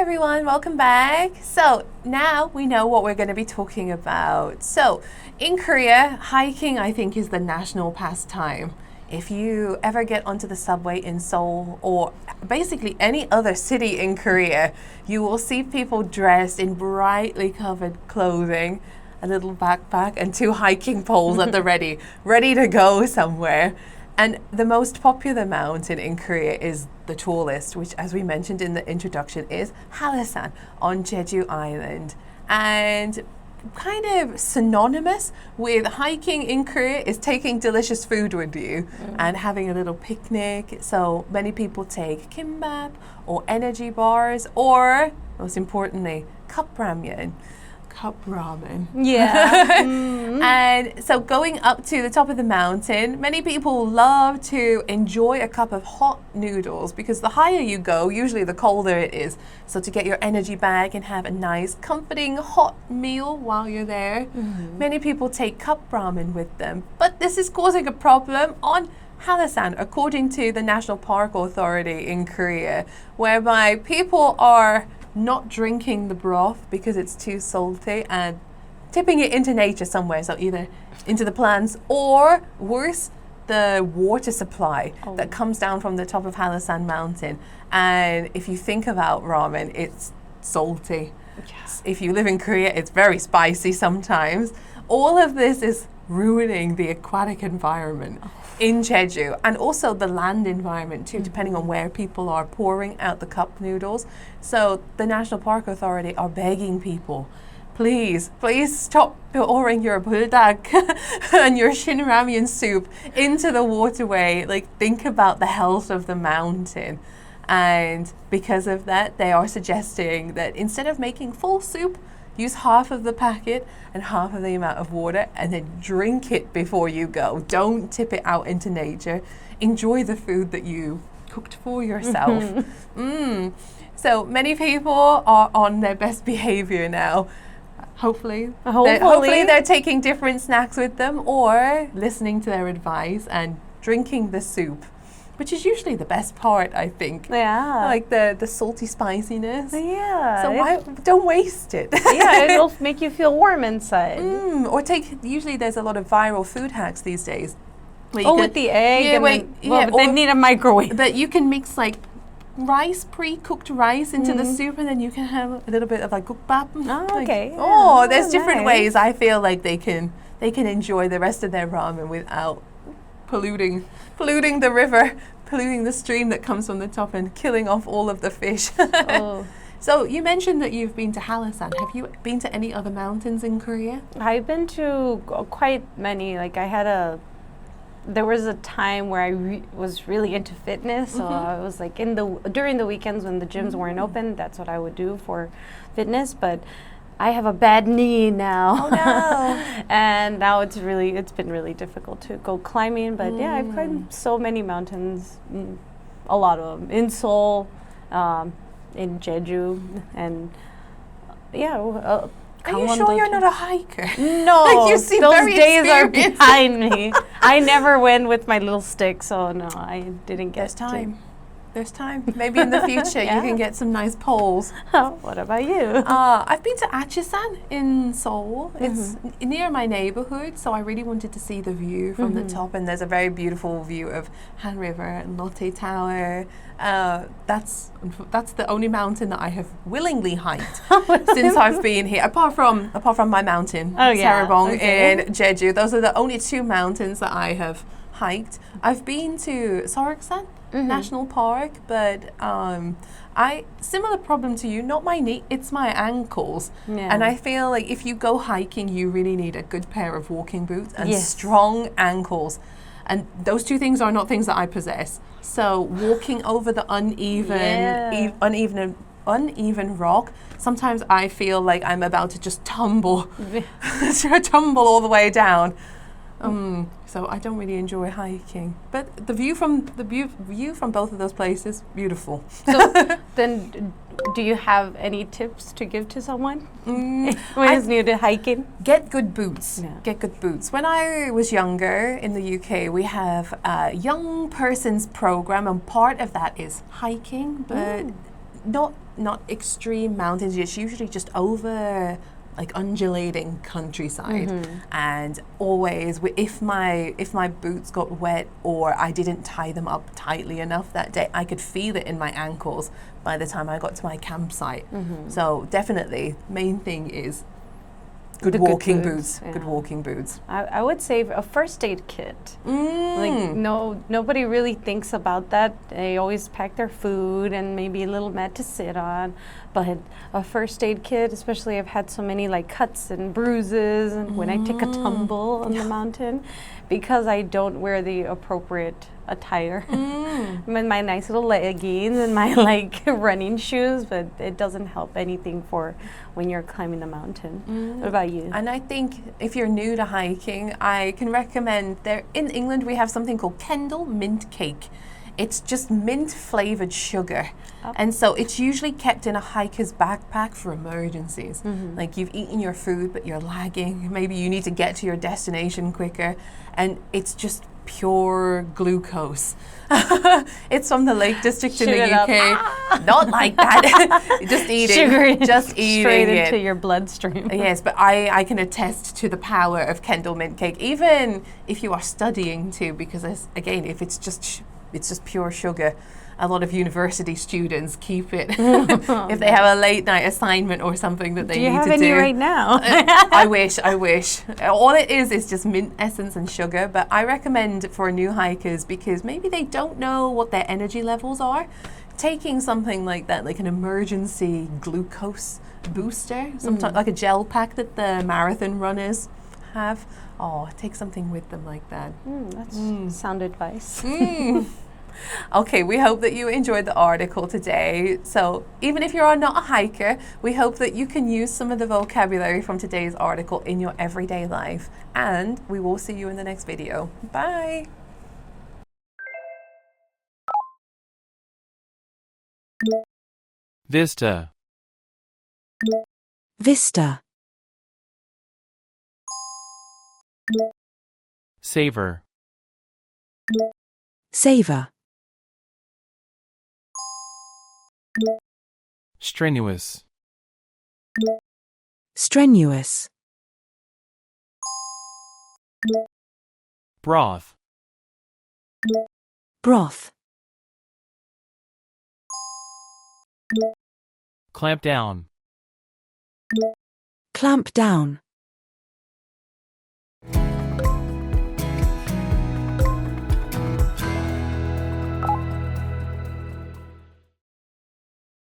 everyone, welcome back. So now we know what we're going to be talking about. So in Korea, hiking I think is the national pastime. If you ever get onto the subway in Seoul or basically any other city in Korea, you will see people dressed in brightly covered clothing, a little backpack and two hiking poles at the ready to go somewhere. And the most popular mountain in Korea is the tallest, which, as we mentioned in the introduction, is Hallasan on Jeju Island. And kind of synonymous with hiking in Korea is taking delicious food with you and having a little picnic. So many people take kimbap or energy bars or, most importantly, cup ramen. Yeah. And so going up to the top of the mountain, many people love to enjoy a cup of hot noodles because the higher you go, usually the colder it is. So to get your energy back and have a nice, comforting hot meal while you're there, many people take cup ramen with them. But this is causing a problem on Hallasan, according to the National Park Authority in Korea, whereby people are not drinking the broth because it's too salty and tipping it into nature somewhere, so either into the plants or worse, the water supply that comes down from the top of Hallasan mountain. And if you think about ramen, it's salty. Yes. If you live in Korea, it's very spicy sometimes. All of this is ruining the aquatic environment in Jeju and also the land environment too, depending on where people are pouring out the cup noodles. So the National Park Authority are begging people, please stop pouring your buldak and your shin ramyun soup into the waterway. Like, think about the health of the mountain. And because of that, they are suggesting that instead of making full soup, use half of the packet and half of the amount of water and then drink it before you go. Don't tip it out into nature. Enjoy the food that you cooked for yourself. So many people are on their best behavior now. Hopefully they're taking different snacks with them or listening to their advice and drinking the soup, which is usually the best part, I think. Yeah. Like the salty spiciness. Yeah. So don't waste it. Yeah, it'll make you feel warm inside. Or usually there's a lot of viral food hacks these days. With the egg. But they need a microwave. But you can mix like pre-cooked rice into the soup, and then you can have a little bit of like gukbap. Oh, okay. There's different ways I feel like they can enjoy the rest of their ramen without polluting the river, polluting the stream that comes from the top and killing off all of the fish. So you mentioned that you've been to Hallasan. Have you been to any other mountains in Korea? I've been to quite many. Like there was a time where I was really into fitness. So I was like during the weekends when the gyms weren't open, that's what I would do for fitness. But I have a bad knee now. Oh no! And now it's been really difficult to go climbing. But yeah, I've climbed so many mountains, a lot of them in Seoul, in Jeju, and Are you sure you're not a hiker? No, like you seem those very days are experienced. behind me. I never went with my little stick, so no, I didn't get There's time. Maybe in the future you can get some nice poles. What about you? I've been to Achesan in Seoul. It's near my neighborhood, so I really wanted to see the view from the top. And there's a very beautiful view of Han River and Lotte Tower. That's the only mountain that I have willingly hiked since I've been here. Apart from my mountain, Sarabong in Jeju. Those are the only two mountains that I have hiked. I've been to Soroksan National Park, but similar problem to you, not my knee, it's my ankles. Yeah. And I feel like if you go hiking, you really need a good pair of walking boots and strong ankles. And those two things are not things that I possess. So walking over the uneven rock, sometimes I feel like I'm about to just tumble all the way down. So I don't really enjoy hiking, but the view from both of those places, beautiful. So then, do you have any tips to give to someone who is new to hiking? Get good boots. Yeah. Get good boots. When I was younger in the UK, we have a young person's program, and part of that is hiking, but not extreme mountains. It's usually just over like undulating countryside, and always if my boots got wet or I didn't tie them up tightly enough that day, I could feel it in my ankles by the time I got to my campsite. So definitely, main thing is good walking boots. Yeah. Good walking boots. I would say a first aid kit. Like nobody really thinks about that. They always pack their food and maybe a little mat to sit on. But a first aid kit, especially I've had so many like cuts and bruises and when I take a tumble on the mountain because I don't wear the appropriate attire. With my nice little leggings and my like running shoes, but it doesn't help anything for when you're climbing the mountain. What about you? And I think if you're new to hiking, I can recommend in England we have something called Kendal mint cake. It's just mint flavored sugar. And so it's usually kept in a hiker's backpack for emergencies. Like you've eaten your food but you're lagging, maybe you need to get to your destination quicker, and it's just pure glucose. It's from the Lake District in the UK. Not like that. Just eating. Just eating straight it into your bloodstream. Yes, but I can attest to the power of Kendal mint cake, even if you are studying too, because again, if it's just pure sugar. A lot of university students keep it if they have a late night assignment or something that they need to do. Do you have any right now? I wish. All it is just mint essence and sugar, but I recommend for new hikers because maybe they don't know what their energy levels are. Taking something like that, like an emergency glucose booster, sometimes like a gel pack that the marathon runners have. Oh, take something with them like that. That's sound advice. Okay, we hope that you enjoyed the article today. So even if you're not a hiker, we hope that you can use some of the vocabulary from today's article in your everyday life. And we will see you in the next video. Bye! Vista. Vista. Savor. Savor. Strenuous. Strenuous. Broth. Broth. Clamp down. Clamp down.